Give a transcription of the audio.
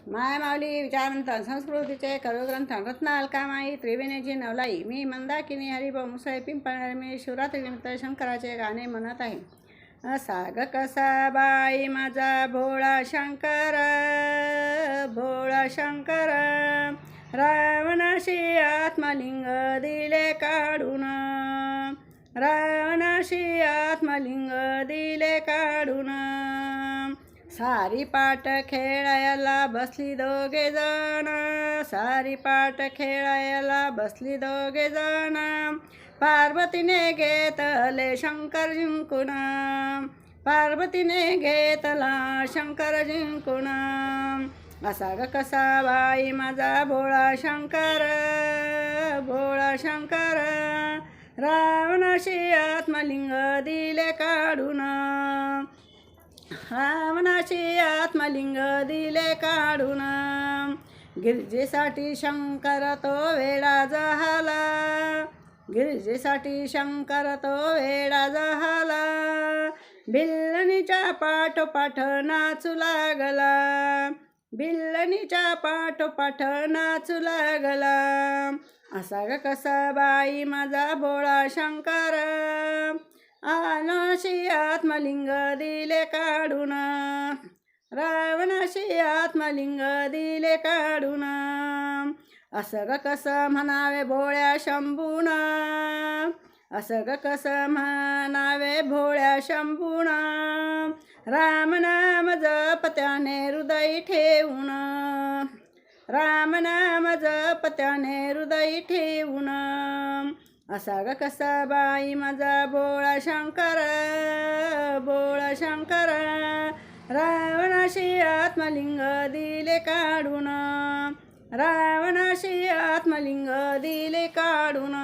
मायामाऊली विचारवंत संस्कृतीचे करुग्रंथ रत्न अलकामाई त्रिवेणीची नवलाई. मी मंदाकिनी हरिभाऊ मुसळे पिंपळनेर. मी शिवरात्रीनिमित्त शंकराचे गाणे म्हणत आहे. साग कसा बाई माझा भोळा शंकर, भोळा शंकर, रावणाशी आत्मलिंग दिले काढून, रावणाशी आत्मलिंग दिले काढून. सारी पाट खेळायला बसली दोघे जण, सारी पाट खेळायला बसली दोघे जण. पार्वतीने घेतले शंकर जिंकून, पार्वतीने घेतला शंकर जिंकून. असा ग कसा बाई माझा भोळा शंकर, भोळा शंकर, रावणाशी आत्मलिंग दिले काढून, रावणाशी आत्मलिंग दिले काढून. गिरजेसाठी शंकर तो वेडा झाला, गिरजेसाठी शंकर तो वेडा झाला. बिल्लणीच्या पाठोपाठ नाचू लागला, बिल्लणीच्या पाठोपाठ नाचू लागला. असा ग कसा बाई माझा भोळा शंकर, रावणाशी आत्मलिंग दिले काढून, रावणाशी आत्मलिंग दिले काढून. असं ग कसं म्हणावे भोळ्या शंभून, असं ग कसं म्हणावे भोळ्या शंभून. राम नाम जप त्याने हृदय ठेवून, राम नाम जप त्याने हृदय ठेवून. असा ग कसा बाई माझा भोळा शंकर, भोळा शंकर, रावणाशी आत्मलिंग दिले काढून, रावणाशी आत्मलिंग दिले काढून.